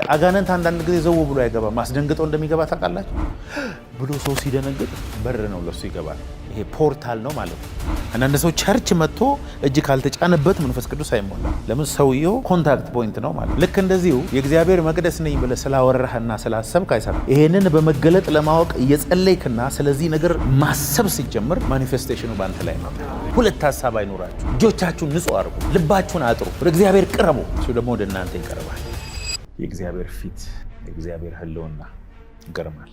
አጋንንት አንዳንድ ጊዜ ዘው ብሎ አይገባ ማስደንግጠው እንደሚገባ ታውቃላችሁ ብሎ ሰው ሲደነግጥ በር ነው ለሱ ይገባል። ይሄ ፖርታል ነው ማለት ነው። አንዳንድ ሰው ቸርች መጥቶ እጅ ካልተጫነበት መንፈስ ቅዱስ አይሞላም። ለምን? ሰውየው ኮንታክት ፖይንት ነው ማለት። ልክ እንደዚሁ የእግዚአብሔር መቅደስ ነኝ ብለህ ስላወራህና ስላሰብክ አይሰራም። ይሄንን በመገለጥ ለማወቅ እየጸለይክና ስለዚህ ነገር ማሰብ ሲጀምር ማኒፌስቴሽኑ በአንተ ላይ ነው። ሁለት ሀሳብ አይኖራችሁ። እጆቻችሁን ንጹህ አድርጉ፣ ልባችሁን አጥሩ፣ ወደ እግዚአብሔር ቅረቡ፣ እሱ ደግሞ ወደ እናንተ ይቀርባል። የእግዚአብሔር ፊት የእግዚአብሔር ህልውና ይገርማል።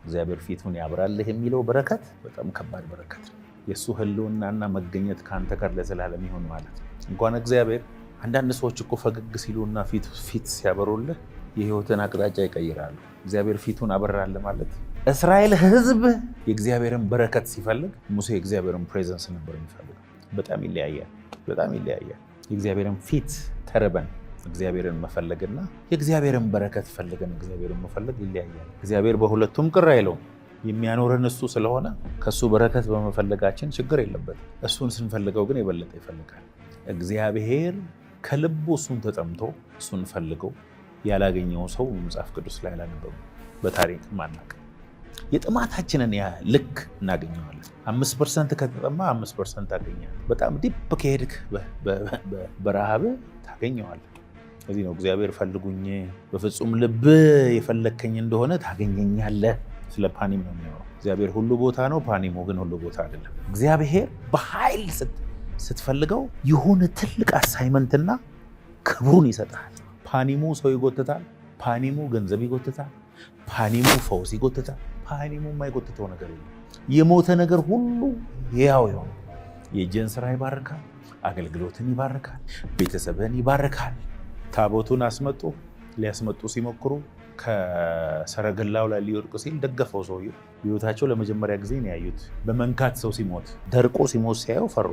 እግዚአብሔር ፊቱን ያብራልህ የሚለው በረከት በጣም ከባድ በረከት ነው። የእሱ ህልውናና መገኘት ከአንተ ጋር ለዘላለም ይሁን ማለት ነው። እንኳን እግዚአብሔር አንዳንድ ሰዎች እኮ ፈገግ ሲሉና ፊት ሲያበሩልህ የህይወትን አቅጣጫ ይቀይራሉ። እግዚአብሔር ፊቱን አበራልህ ማለት እስራኤል ህዝብ የእግዚአብሔርን በረከት ሲፈልግ ሙሴ የእግዚአብሔርን ፕሬዘንስ ነበር የሚፈልገው። በጣም ይለያያል፣ በጣም ይለያያል። የእግዚአብሔርን ፊት ተርበን እግዚአብሔርን መፈለግና የእግዚአብሔርን በረከት ፈልገን እግዚአብሔርን መፈለግ ይለያያል። እግዚአብሔር በሁለቱም ቅር አይለውም። የሚያኖረን እሱ ስለሆነ ከሱ በረከት በመፈለጋችን ችግር የለበትም። እሱን ስንፈልገው ግን የበለጠ ይፈልጋል። እግዚአብሔር ከልቡ እሱን ተጠምቶ እሱን ፈልገው ያላገኘው ሰው መጽሐፍ ቅዱስ ላይ አላነበበም፣ በታሪክም አናውቅም። የጥማታችንን ልክ እናገኘዋለን። 5% ከተጠማ 5% ታገኛለህ። በጣም ዲፕ ከሄድክ በረሃብ ታገኘዋለህ። ስለዚህ ነው እግዚአብሔር ፈልጉኝ በፍጹም ልብ የፈለከኝ እንደሆነ ታገኘኛለህ። ስለ ፓኒም ነው የሚያወራው። እግዚአብሔር ሁሉ ቦታ ነው፣ ፓኒሙ ግን ሁሉ ቦታ አይደለም። እግዚአብሔር በኃይል ስትፈልገው የሆነ ትልቅ አሳይመንትና ክብሩን ይሰጣል። ፓኒሙ ሰው ይጎትታል፣ ፓኒሙ ገንዘብ ይጎትታል፣ ፓኒሙ ፈውስ ይጎትታል። ፓኒሙ የማይጎትተው ነገር የለም። የሞተ ነገር ሁሉ ሕያው ይሆን። የእጅን ስራ ይባርካል፣ አገልግሎትን ይባርካል፣ ቤተሰብህን ይባርካል። ታቦቱን ሊያስመጡ ሲሞክሩ ከሰረገላው ላይ ሊወድቅ ሲል ደገፈው ሰውየው። ሕይወታቸው ለመጀመሪያ ጊዜ ነው ያዩት። በመንካት ሰው ሲሞት ደርቆ ሲሞት ሲያየው ፈሩ።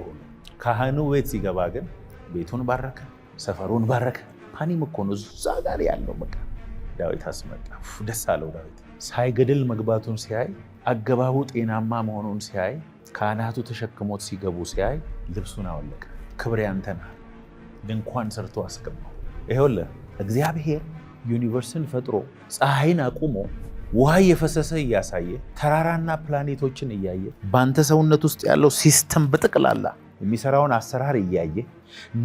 ካህኑ ቤት ሲገባ ግን ቤቱን ባረከ፣ ሰፈሩን ባረከ። ፓኒም እኮ ነው እዛ ጋር ያለው። በቃ ዳዊት አስመጣ። ደስ አለው ዳዊት። ሳይገድል መግባቱን ሲያይ፣ አገባቡ ጤናማ መሆኑን ሲያይ፣ ካህናቱ ተሸክሞት ሲገቡ ሲያይ ልብሱን አወለቀ። ክብር ያንተ ነህ፣ ድንኳን ሰርቶ አስገባው። ይኸውልህ እግዚአብሔር ዩኒቨርስን ፈጥሮ ፀሐይን አቁሞ ውሃ እየፈሰሰ እያሳየ ተራራና ፕላኔቶችን እያየ በአንተ ሰውነት ውስጥ ያለው ሲስተም በጠቅላላ የሚሰራውን አሰራር እያየ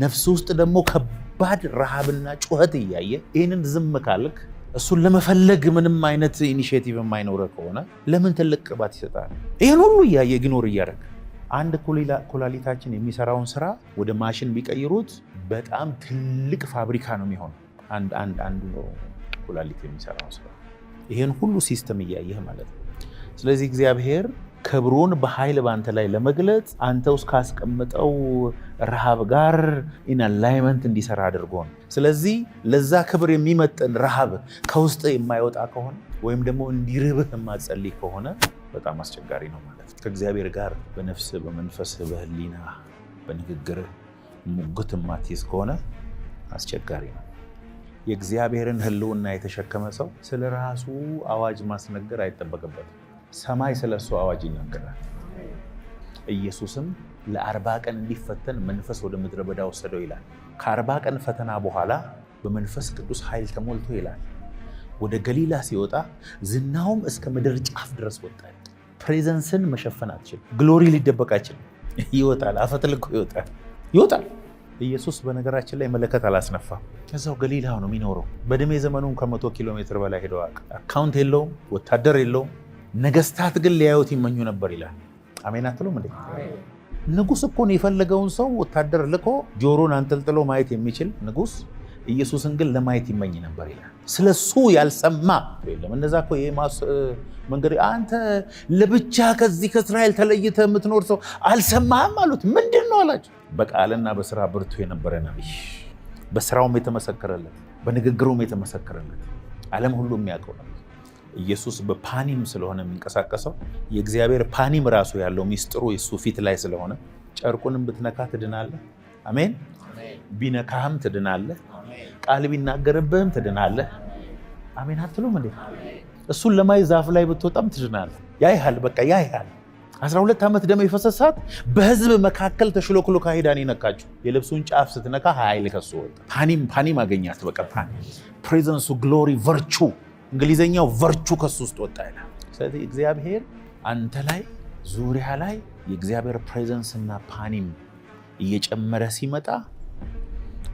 ነፍስ ውስጥ ደግሞ ከባድ ረሃብና ጩኸት እያየ ይህንን ዝም ካልክ እሱን ለመፈለግ ምንም አይነት ኢኒሼቲቭ የማይኖረ ከሆነ ለምን ትልቅ ቅባት ይሰጣል? ይህን ሁሉ እያየ ግኖር እያደረግ አንድ ኩላሊታችን የሚሰራውን ስራ ወደ ማሽን ቢቀይሩት በጣም ትልቅ ፋብሪካ ነው የሚሆነው። አንዱ ኩላሊት የሚሰራው ስራ ይሄን ሁሉ ሲስተም እያየህ ማለት ነው። ስለዚህ እግዚአብሔር ክብሩን በኃይል በአንተ ላይ ለመግለጽ አንተ ውስጥ ካስቀምጠው ረሃብ ጋር ኢን አላይመንት እንዲሰራ አድርጎ ነው። ስለዚህ ለዛ ክብር የሚመጥን ረሃብ ከውስጥ የማይወጣ ከሆነ ወይም ደግሞ እንዲርብህ የማትጸልይ ከሆነ በጣም አስቸጋሪ ነው ማለት ነው። ከእግዚአብሔር ጋር በነፍስ በመንፈስ በህሊና በንግግር ሙግት የማትይዝ ከሆነ አስቸጋሪ ነው። የእግዚአብሔርን ህልውና የተሸከመ ሰው ስለ ራሱ አዋጅ ማስነገር አይጠበቅበትም። ሰማይ ስለ እሱ አዋጅ ይናገራል። ኢየሱስም ለ40 ቀን እንዲፈተን መንፈስ ወደ ምድረ በዳ ወሰደው ይላል። ከ40 ቀን ፈተና በኋላ በመንፈስ ቅዱስ ኃይል ተሞልቶ ይላል ወደ ገሊላ ሲወጣ ዝናውም እስከ ምድር ጫፍ ድረስ ወጣ። ፕሬዘንስን መሸፈን አትችልም። ግሎሪ ሊደበቅ አይችልም። ይወጣል፣ አፈትልኮ ይወጣል። ኢየሱስ በነገራችን ላይ መለከት አላስነፋም። እዛው ገሊላ ነው የሚኖረው። በዕድሜ ዘመኑም ከ100 ኪሎ ሜትር በላይ ሄደው አካውንት የለውም፣ ወታደር የለውም። ነገስታት ግን ሊያዩት ይመኙ ነበር ይላል። አሜን አትሉም እንዴ? ንጉስ እኮ ነው የፈለገውን ሰው ወታደር ልኮ ጆሮን አንጠልጥሎ ማየት የሚችል ንጉስ ኢየሱስን ግን ለማየት ይመኝ ነበር ይላል። ስለሱ ያልሰማ የለም። እነዛ እኮ መንገድ አንተ ለብቻ ከዚህ ከእስራኤል ተለይተ የምትኖር ሰው አልሰማህም አሉት። ምንድን ነው አላቸው። በቃልና በስራ ብርቱ የነበረ ነቢይ፣ በስራውም የተመሰከረለት፣ በንግግሩም የተመሰከረለት፣ ዓለም ሁሉ የሚያውቀው ነው። ኢየሱስ በፓኒም ስለሆነ የሚንቀሳቀሰው የእግዚአብሔር ፓኒም ራሱ ያለው ሚስጥሩ የሱ ፊት ላይ ስለሆነ ጨርቁንም ብትነካ ትድናለህ። አሜን። ቢነካህም ትድናለህ። ቃል ቢናገርብህም ትድናለህ። አሜን አትሉም እንዴ? እሱን ለማየት ዛፍ ላይ ብትወጣም ትድናለህ። ያይሃል፣ በቃ ያይሃል። 12 ዓመት ደም የፈሰሳት በህዝብ መካከል ተሽሎክሎካ ሄዳን የነካችው የልብሱን ጫፍ ስትነካ ኃይል ከሱ ወጣ። ፓኒም አገኛት። በቃ ፕሬዘንሱ፣ ግሎሪ፣ ቨርቹ እንግሊዘኛው ቨርቹ ከሱ ውስጥ ወጣ ይላል። ስለዚህ እግዚአብሔር አንተ ላይ ዙሪያ ላይ የእግዚአብሔር ፕሬዘንስ እና ፓኒም እየጨመረ ሲመጣ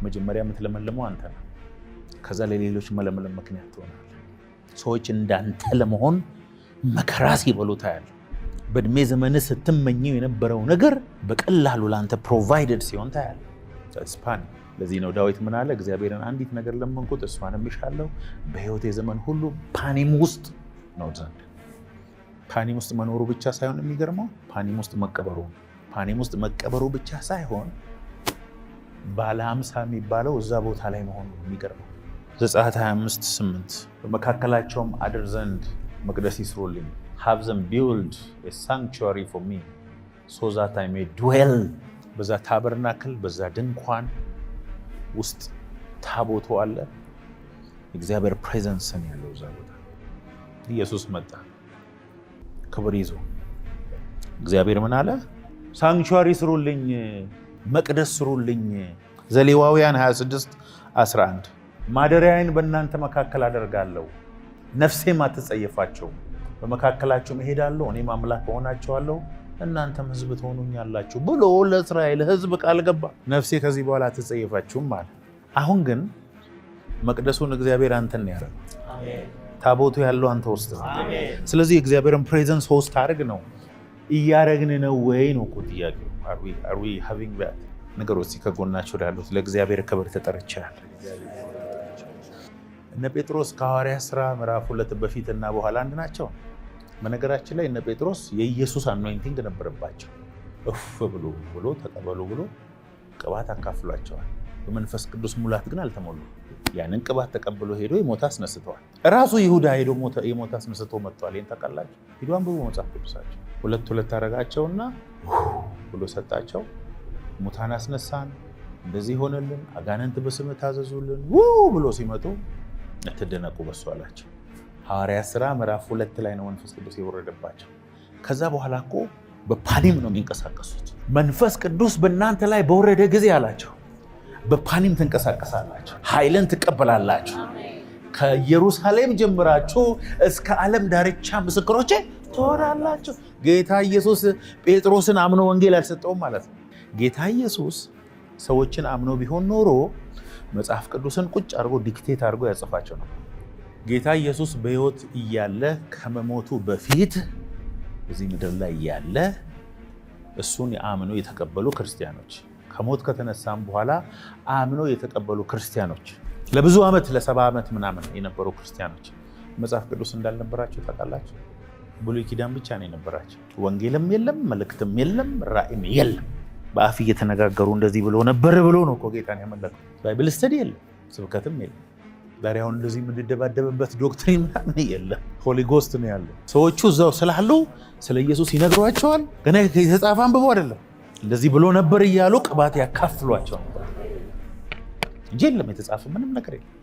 መጀመሪያ የምትለመልመው አንተ ነው። ከዛ ለሌሎች መለመለም ምክንያት ትሆናለህ። ሰዎች እንዳንተ ለመሆን መከራ ሲበሉ ታያለህ። በእድሜ ዘመን ስትመኘው የነበረው ነገር በቀላሉ ለአንተ ፕሮቫይደድ ሲሆን ታያለህ። ፓኒም። ለዚህ ነው ዳዊት ምን አለ? እግዚአብሔርን አንዲት ነገር ለመንኩት እሷንም እሻለሁ፣ በሕይወቴ ዘመን ሁሉ ፓኒም ውስጥ ነው ዘንድ። ፓኒም ውስጥ መኖሩ ብቻ ሳይሆን የሚገርመው ፓኒም ውስጥ መቀበሩ ብቻ ሳይሆን ባለ 50 የሚባለው እዛ ቦታ ላይ መሆኑ የሚገርመው። ዘጸአት 25:8 በመካከላቸውም አድር ዘንድ መቅደስ ይስሩልኝ፣ have them build a sanctuary for me so that I may dwell። በዛ ታበርናክል በዛ ድንኳን ውስጥ ታቦቱ አለ። እግዚአብሔር ፕሬዘንስ ነው ያለው እዛ ቦታ። ኢየሱስ መጣ ክብር ይዞ። እግዚአብሔር ምን አለ? ሳንክቹዋሪ ስሩልኝ፣ መቅደስ ስሩልኝ። ዘሌዋውያን 26:11 ማደሪያዬን በእናንተ መካከል አደርጋለሁ፣ ነፍሴም አትጸየፋቸውም። በመካከላቸው እሄዳለሁ፣ እኔም አምላክ እሆናቸዋለሁ፣ እናንተም ሕዝብ ትሆኑኛላችሁ ብሎ ለእስራኤል ሕዝብ ቃል ገባ። ነፍሴ ከዚህ በኋላ አትጸየፋችሁም ማለት። አሁን ግን መቅደሱን እግዚአብሔር አንተን ያደረገው፣ ታቦቱ ያለው አንተ ውስጥ ነው። ስለዚህ እግዚአብሔርን ፕሬዘንስ ሆስት አድርግ ነው። እያረግን ነው ወይ ነው እኮ ጥያቄው። are we having that ነገሮች ከጎናቸው ያሉት ለእግዚአብሔር ክብር ተጠርቻለሁ። እነ ጴጥሮስ ከሐዋርያት ሥራ ምዕራፍ 2 በፊትና በኋላ አንድ ናቸው። በነገራችን ላይ እነ ጴጥሮስ የኢየሱስ አኖይንቲንግ ነበረባቸው። እፍ ብሎ ተቀበሉ ብሎ ቅባት አካፍሏቸዋል። በመንፈስ ቅዱስ ሙላት ግን አልተሞሉ። ያንን ቅባት ተቀብሎ ሄዶ የሞተ አስነስተዋል። ራሱ ይሁዳ ሄዶ የሞተ አስነስቶ መጥቷል። ይሄን ታውቃላችሁ? ሄዶ አንብቡ መጽሐፍ ቅዱሳቸው። ሁለት አረጋቸውና ብሎ ሰጣቸው። ሙታን አስነሳን፣ እንደዚህ ሆነልን፣ አጋንንት በስምህ ታዘዙልን ብሎ ሲመጡ አትደነቁ በሱ አላቸው። ሐዋርያት ሥራ ምዕራፍ 2 ላይ ነው መንፈስ ቅዱስ የወረደባቸው። ከዛ በኋላ እኮ በፓኒም ነው የሚንቀሳቀሱት። መንፈስ ቅዱስ በእናንተ ላይ በወረደ ጊዜ አላቸው በፓኒም ትንቀሳቀሳላችሁ፣ ኃይልን ትቀበላላችሁ። ከኢየሩሳሌም ጀምራችሁ እስከ ዓለም ዳርቻ ምስክሮቼ ትሆናላችሁ። ጌታ ኢየሱስ ጴጥሮስን አምኖ ወንጌል አልሰጠውም ማለት ነው። ጌታ ኢየሱስ ሰዎችን አምኖ ቢሆን ኖሮ መጽሐፍ ቅዱስን ቁጭ አድርጎ ዲክቴት አድርጎ ያጽፋቸው ነው። ጌታ ኢየሱስ በሕይወት እያለ ከመሞቱ በፊት እዚህ ምድር ላይ እያለ እሱን አምኖ የተቀበሉ ክርስቲያኖች፣ ከሞት ከተነሳም በኋላ አምኖ የተቀበሉ ክርስቲያኖች፣ ለብዙ ዓመት ለ70 ዓመት ምናምን የነበሩ ክርስቲያኖች መጽሐፍ ቅዱስ እንዳልነበራቸው ታውቃላችሁ። ብሉይ ኪዳን ብቻ ነው የነበራቸው። ወንጌልም የለም፣ መልእክትም የለም፣ ራእይም የለም። በአፍ እየተነጋገሩ እንደዚህ ብሎ ነበር ብሎ ነው እኮ ጌታን ያመለከው። ባይብል ስተዲ የለም፣ ስብከትም የለም። ዛሬ አሁን እንደዚህ የምንደባደብበት ዶክትሪን ምናምን የለም። ሆሊ ጎስት ነው ያለው። ሰዎቹ እዛው ስላሉ ስለ ኢየሱስ ይነግሯቸዋል። ገና የተጻፈ አንብቦ አይደለም፣ እንደዚህ ብሎ ነበር እያሉ ቅባት ያካፍሏቸው ነበር እንጂ የለም የተጻፈ ምንም ነገር የለም።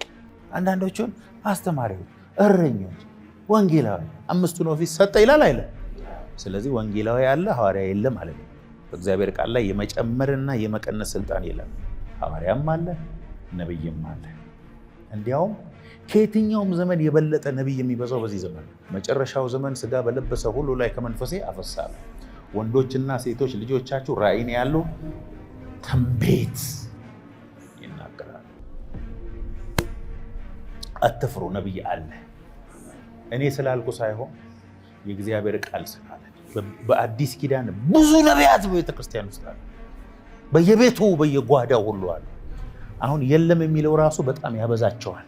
አንዳንዶቹን አስተማሪዎች፣ እረኞች፣ ወንጌላዊ 5ቱን ኦፊስ ሰጠ ይላል አይደል? ስለዚህ ወንጌላዊ ያለ ሐዋርያ የለም ማለት ነው። በእግዚአብሔር ቃል ላይ የመጨመርና የመቀነስ ስልጣን የለም። ሐዋርያም አለ፣ ነብይም አለ። እንዲያውም ከየትኛውም ዘመን የበለጠ ነብይ የሚበዛው በዚህ ዘመን ነው። መጨረሻው ዘመን ስጋ በለበሰ ሁሉ ላይ ከመንፈሴ አፈሳለሁ። ወንዶችና ሴቶች ልጆቻችሁ ራእይን ያሉ ትንቢት ይናገራሉ። አትፍሩ፣ ነብይ አለ። እኔ ስላልኩ ሳይሆን የእግዚአብሔር ቃል ስላለ። በአዲስ ኪዳን ብዙ ነቢያት በቤተክርስቲያን ውስጥ አሉ። በየቤቱ በየጓዳው ሁሉ አሉ። አሁን የለም የሚለው ራሱ በጣም ያበዛቸዋል።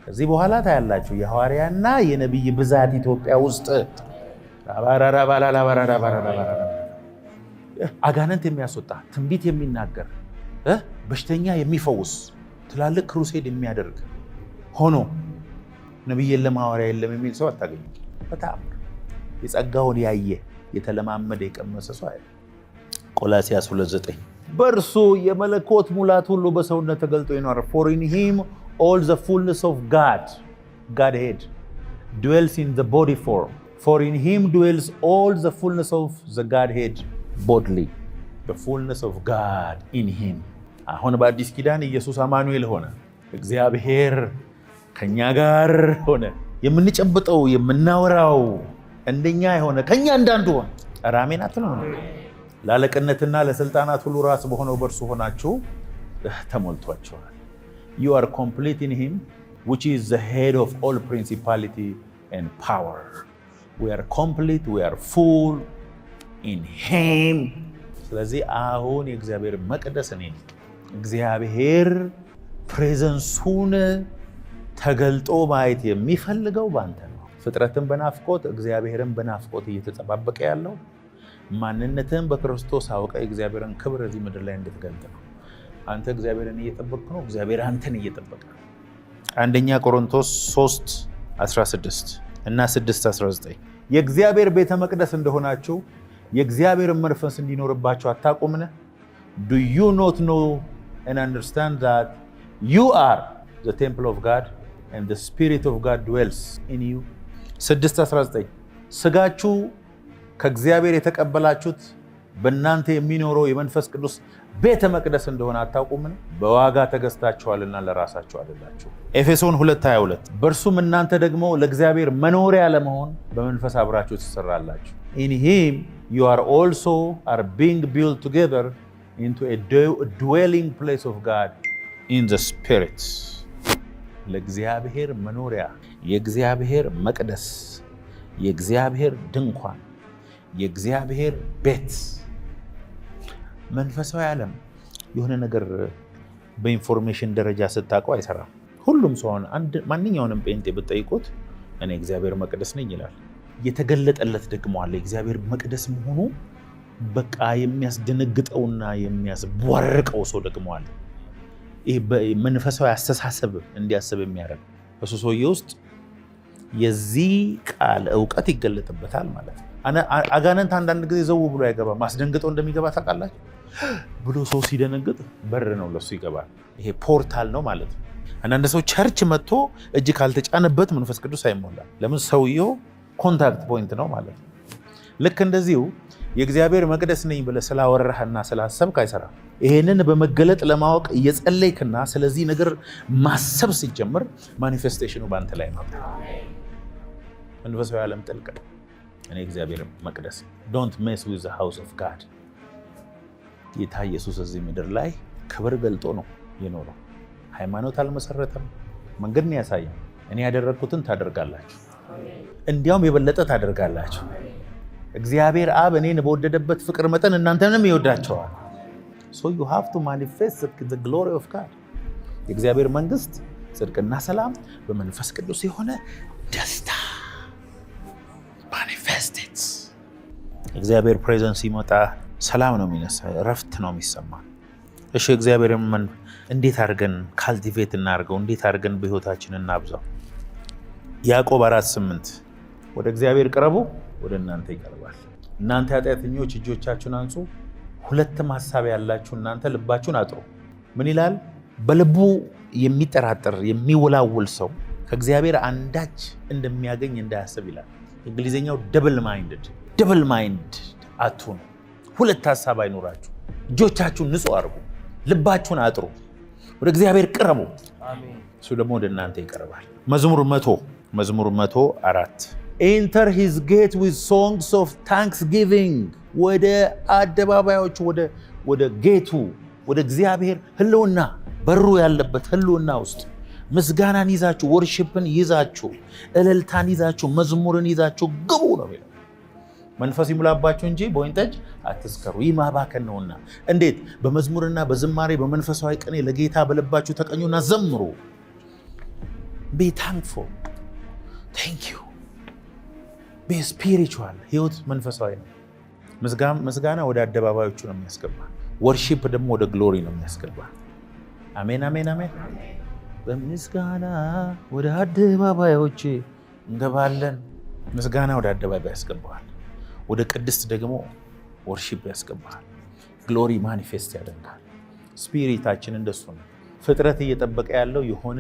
ከዚህ በኋላ ታያላችሁ የሐዋርያና የነብይ ብዛት ኢትዮጵያ ውስጥ አጋንንት የሚያስወጣ ትንቢት የሚናገር በሽተኛ የሚፈውስ ትላልቅ ክሩሴድ የሚያደርግ ሆኖ ነብይ የለም ሐዋርያ የለም የሚል ሰው አታገኙ። በጣም የጸጋውን ያየ የተለማመደ የቀመሰ ሰው አይደል። ቆላስይስ 2:9 በእርሱ የመለኮት ሙላት ሁሉ በሰውነት ተገልጦ ይኖር። for in him all the fullness of Godhead dwells in the body form For in him dwells all the fullness of the Godhead bodily. The fullness of God in him. አሁን በአዲስ ኪዳን ኢየሱስ አማኑኤል ሆነ። እግዚአብሔር ከኛ ጋር ሆነ። የምንጨብጠው የምናወራው እንደኛ የሆነ ከኛ እንዳንዱ ሆነ። አሜን አትሉም? ለአለቅነትና ለስልጣናት ሁሉ ራስ በሆነው በእርሱ ሆናችሁ ተሞልቷችኋል። You are complete in him, which is the head of all principality and power. We are complete, we are full in him. ስለዚህ አሁን የእግዚአብሔር መቅደስ እኔ ነኝ። እግዚአብሔር ፕሬዘንሱን ተገልጦ ማየት የሚፈልገው ባንተ ነው። ፍጥረትን በናፍቆት እግዚአብሔርን በናፍቆት እየተጠባበቀ ያለው ማንነትን በክርስቶስ አውቀ የእግዚአብሔርን ክብር እዚህ ምድር ላይ እንድትገልጥ ነው። አንተ እግዚአብሔርን እየጠበቅክ ነው፣ እግዚአብሔር አንተን እየጠበቀ ነው። አንደኛ ቆሮንቶስ 3:16 እና 6:19 የእግዚአብሔር ቤተ መቅደስ እንደሆናችሁ የእግዚአብሔርን መንፈስ እንዲኖርባችሁ አታውቁምን? Do you not know and understand that you are the temple of God and the Spirit of God dwells in you? 6:19 ስጋችሁ ከእግዚአብሔር የተቀበላችሁት በእናንተ የሚኖረው የመንፈስ ቅዱስ ቤተ መቅደስ እንደሆነ አታውቁምን? በዋጋ ተገዝታችኋልና ለራሳችሁ አይደላችሁ። ኤፌሶን 2:22 በእርሱም እናንተ ደግሞ ለእግዚአብሔር መኖሪያ ለመሆን በመንፈስ አብራችሁ ትሰራላችሁ። In him you are also being built together into a dwelling place of God in the Spirit. ለእግዚአብሔር መኖሪያ፣ የእግዚአብሔር መቅደስ፣ የእግዚአብሔር ድንኳን፣ የእግዚአብሔር ቤት። መንፈሳዊ ዓለም የሆነ ነገር በኢንፎርሜሽን ደረጃ ስታውቀው አይሰራም። ሁሉም ሰው ማንኛውንም ጴንጤ ብትጠይቁት እኔ እግዚአብሔር መቅደስ ነኝ ይላል። የተገለጠለት ደግሞ አለ የእግዚአብሔር መቅደስ መሆኑ በቃ የሚያስደነግጠውና የሚያስቧርቀው ሰው ደግሞ አለ። ይህ መንፈሳዊ አስተሳሰብ እንዲያስብ የሚያደርግ በሱ ሰውዬ ውስጥ የዚህ ቃል እውቀት ይገለጥበታል ማለት ነው። አጋንንት አንዳንድ ጊዜ ዘው ብሎ አይገባም። ማስደንግጠው እንደሚገባ ታውቃላችሁ ብሎ ሰው ሲደነግጥ በር ነው ለሱ ይገባል። ይሄ ፖርታል ነው ማለት ነው። አንዳንድ ሰው ቸርች መጥቶ እጅ ካልተጫነበት መንፈስ ቅዱስ አይሞላም። ለምን? ሰውየው ኮንታክት ፖይንት ነው ማለት ነው። ልክ እንደዚሁ የእግዚአብሔር መቅደስ ነኝ ብለህ ስላወራህና ስላሰብክ አይሰራም። ይሄንን በመገለጥ ለማወቅ እየጸለይክና ስለዚህ ነገር ማሰብ ሲጀምር ማኒፌስቴሽኑ በአንተ ላይ ነው። መንፈሳዊ ዓለም ጥልቅ ነው። እኔ እግዚአብሔር መቅደስ ዶንት ሜስ ዊዝ ዘ ሃውስ ኦፍ ጋድ። ጌታ ኢየሱስ እዚህ ምድር ላይ ክብር ገልጦ ነው የኖረው። ሃይማኖት አልመሰረተም፣ መንገድ ነው ያሳየው። እኔ ያደረግኩትን ታደርጋላችሁ፣ እንዲያውም የበለጠ ታደርጋላችሁ። እግዚአብሔር አብ እኔን በወደደበት ፍቅር መጠን እናንተንም ይወዳቸዋል። So you have to manifest the glory of God. የእግዚአብሔር መንግስት ጽድቅና ሰላም በመንፈስ ቅዱስ የሆነ ደስታ manifest it። እግዚአብሔር ፕሬዘንስ ሲመጣ ሰላም ነው የሚነሳ፣ እረፍት ነው የሚሰማ። እሺ እግዚአብሔርን እንዴት አድርገን ካልቲቬት እናድርገው? እንዴት አድርገን በህይወታችን እናብዛው? ያዕቆብ 4:8 ወደ እግዚአብሔር ቅረቡ፣ ወደ እናንተ ይቀርባል። እናንተ ኃጢአተኞች እጆቻችሁን አንጹ፣ ሁለትም ሐሳብ ያላችሁ እናንተ ልባችሁን አጥሩ። ምን ይላል? በልቡ የሚጠራጠር የሚወላውል ሰው ከእግዚአብሔር አንዳች እንደሚያገኝ እንዳያስብ ይላል። እንግሊዝኛው ደብል ማይንድ አትሁኑ። ሁለት ሐሳብ አይኖራችሁ። እጆቻችሁን ንጹህ አድርጉ፣ ልባችሁን አጥሩ፣ ወደ እግዚአብሔር ቅረቡ፣ እሱ ደግሞ ወደ እናንተ ይቀርባል። መዝሙር 104 Enter his gate with songs of thanksgiving። ወደ አደባባዮቹ ወደ ጌቱ ወደ እግዚአብሔር ህልውና በሩ ያለበት ህልውና ውስጥ ምስጋናን ይዛችሁ ወርሺፕን ይዛችሁ እልልታን ይዛችሁ መዝሙርን ይዛችሁ ግቡ ነው የሚለው። መንፈስ ይሙላባችሁ እንጂ በወይን ጠጅ አትስከሩ፣ ይህ ማባከን ነውና። እንዴት? በመዝሙርና በዝማሬ በመንፈሳዊ ቅኔ ለጌታ በልባችሁ ተቀኙና ዘምሩ። Be thankful. Thank you. Be spiritual. ህይወት መንፈሳዊ ነው። ምስጋና ወደ አደባባዮቹ ነው የሚያስገባ። ወርሺፕ ደግሞ ወደ ግሎሪ ነው የሚያስገባ። አሜን አሜን አሜን። በምስጋና ወደ አደባባዮች እንገባለን። ምስጋና ወደ አደባባይ ያስገባል። ወደ ቅድስት ደግሞ ወርሺፕ ያስገባል። ግሎሪ ማኒፌስት ያደርጋል። ስፒሪታችን እንደሱ ነው። ፍጥረት እየጠበቀ ያለው የሆነ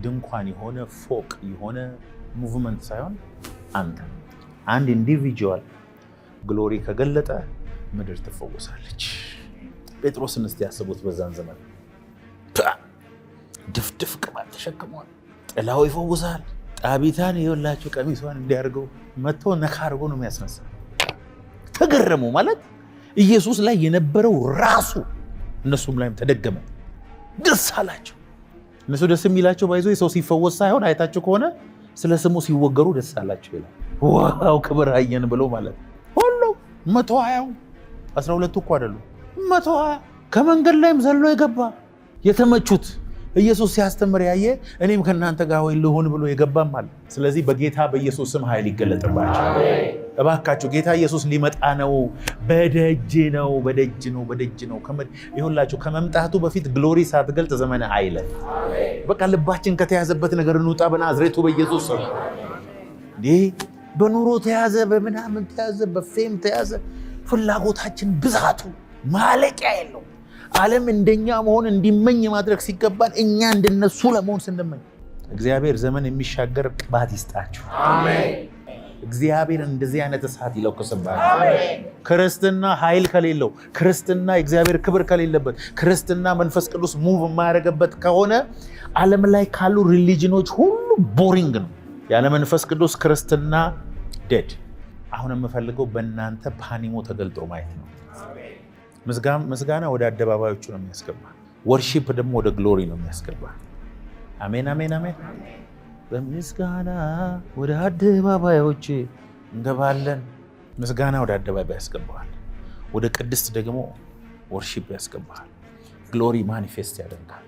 ድንኳን፣ የሆነ ፎቅ፣ የሆነ ሙቭመንት ሳይሆን አንድ ኢንዲቪጁዋል ግሎሪ ከገለጠ ምድር ትፈወሳለች። ጴጥሮስን እስቲ ያስቡት። በዛን ዘመን ድፍድፍ ቅባት ተሸክሟል። ጥላው ይፈውሳል። ጣቢታን የወላችሁ ቀሚሷን እንዲያርገው መጥቶ ነካ አድርጎ ነው የሚያስነሳ። ተገረሙ ማለት ኢየሱስ ላይ የነበረው ራሱ እነሱም ላይም ተደገመ። ደስ አላቸው። እነሱ ደስ የሚላቸው ባይዞ ሰው ሲፈወስ ሳይሆን አይታችሁ ከሆነ ስለ ስሙ ሲወገሩ ደስ አላቸው ይላል። ዋው ክብር አየን ብሎ ማለት ሁሉ 120 12 እኮ አይደሉ 120 ከመንገድ ላይም ዘሎ የገባ የተመቹት ኢየሱስ ሲያስተምር ያየ እኔም ከእናንተ ጋር ወይ ልሆን ብሎ የገባም አለ። ስለዚህ በጌታ በኢየሱስ ስም ኃይል ይገለጥባቸው እባካችሁ። ጌታ ኢየሱስ ሊመጣ ነው። በደጅ ነው፣ በደጅ ነው፣ በደጅ ነው። ይሁንላችሁ ከመምጣቱ በፊት ግሎሪ ሳትገልጥ ዘመን አይለፍ። በቃ ልባችን ከተያዘበት ነገር እንውጣ በናዝሬቱ በኢየሱስ ስም። ይህ በኑሮ ተያዘ፣ በምናምን ተያዘ፣ በፌም ተያዘ። ፍላጎታችን ብዛቱ ማለቂያ የለው። ዓለም እንደኛ መሆን እንዲመኝ ማድረግ ሲገባን እኛ እንደነሱ ለመሆን ስንመኝ እግዚአብሔር ዘመን የሚሻገር ቅባት ይስጣችሁ። አሜን። እግዚአብሔር እንደዚህ አይነት እሳት ይለኩስባችሁ። አሜን። ክርስትና ኃይል ከሌለው፣ ክርስትና የእግዚአብሔር ክብር ከሌለበት፣ ክርስትና መንፈስ ቅዱስ ሙቭ የማያደርግበት ከሆነ ዓለም ላይ ካሉ ሪሊጅኖች ሁሉ ቦሪንግ ነው። ያለ መንፈስ ቅዱስ ክርስትና ዴድ። አሁን የምፈልገው በእናንተ ፓኒሞ ተገልጦ ማየት ነው። ምስጋና ወደ አደባባዮቹ ነው የሚያስገባ። ወርሺፕ ደግሞ ወደ ግሎሪ ነው የሚያስገባ። አሜን አሜን አሜን። በምስጋና ወደ አደባባዮች እንገባለን። ምስጋና ወደ አደባባይ ያስገባል። ወደ ቅድስት ደግሞ ወርሺፕ ያስገባል። ግሎሪ ማኒፌስት ያደርጋል።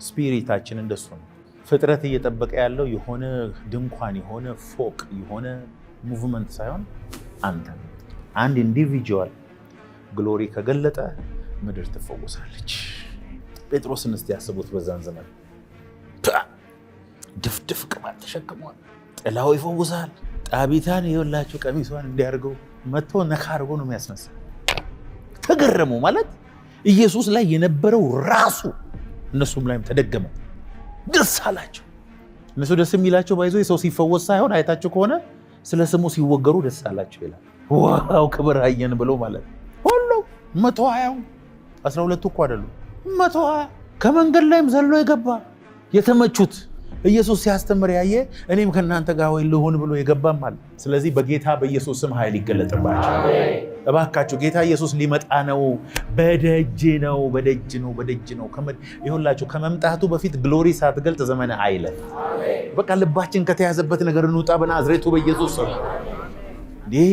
ስፒሪታችን እንደሱ ነው። ፍጥረት እየጠበቀ ያለው የሆነ ድንኳን፣ የሆነ ፎቅ፣ የሆነ ሙቭመንት ሳይሆን አንተ አንድ ኢንዲቪጁዋል ግሎሪ ከገለጠ ምድር ትፈወሳለች። ጴጥሮስን እስቲ ያስቡት። በዛን ዘመን ድፍድፍ ቅባት ተሸክሟል። ጥላው ይፈውሳል። ጣቢታን የወላችሁ ቀሚሷን እንዲያርገው መጥቶ ነካ አድርጎ ነው የሚያስነሳ። ተገረሙ ማለት ኢየሱስ ላይ የነበረው ራሱ እነሱም ላይም ተደገመ። ደስ አላቸው። እነሱ ደስ የሚላቸው ባይዞ ሰው ሲፈወስ ሳይሆን አይታችሁ ከሆነ ስለ ስሙ ሲወገሩ ደስ አላቸው ይላል። ዋው ክብር አየን ብሎ ማለት 120 12 እኮ አይደሉ 120 ከመንገድ ላይም ዘሎ የገባ የተመቹት ኢየሱስ ሲያስተምር ያየ እኔም ከእናንተ ጋር ወይ ልሆን ብሎ የገባም አለ። ስለዚህ በጌታ በኢየሱስ ስም ኃይል ይገለጥባቸው እባካችሁ። ጌታ ኢየሱስ ሊመጣ ነው። በደጅ ነው፣ በደጅ ነው፣ በደጅ ነው። ይሁንላችሁ ከመምጣቱ በፊት ግሎሪ ሳትገልጥ ዘመን አይለፍ። በቃ ልባችን ከተያዘበት ነገር እንውጣ በናዝሬቱ በኢየሱስ ስም። ይህ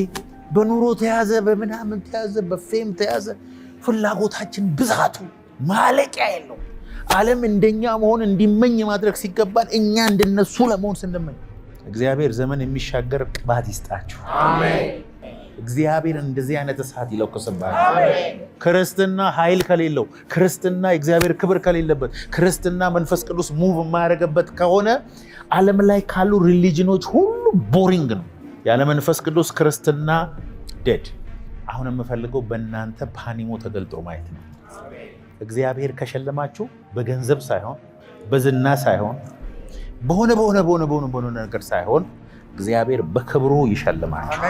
በኑሮ ተያዘ፣ በምናምን ተያዘ፣ በፌም ተያዘ። ፍላጎታችን ብዛቱ ማለቂያ የለው። ዓለም እንደኛ መሆን እንዲመኝ ማድረግ ሲገባን እኛ እንደነሱ ለመሆን ስንመኝ እግዚአብሔር ዘመን የሚሻገር ቅባት ይስጣችሁ። አሜን። እግዚአብሔር እንደዚህ አይነት እሳት ይለኩስባችሁ። አሜን። ክርስትና ኃይል ከሌለው፣ ክርስትና የእግዚአብሔር ክብር ከሌለበት፣ ክርስትና መንፈስ ቅዱስ ሙቭ የማያደርግበት ከሆነ ዓለም ላይ ካሉ ሪሊጅኖች ሁሉ ቦሪንግ ነው። ያለ መንፈስ ቅዱስ ክርስትና ዴድ። አሁን የምፈልገው በእናንተ ፓኒሞ ተገልጦ ማየት ነው። እግዚአብሔር ከሸለማችሁ በገንዘብ ሳይሆን፣ በዝና ሳይሆን፣ በሆነ ነገር ሳይሆን እግዚአብሔር በክብሩ ይሸልማችሁ።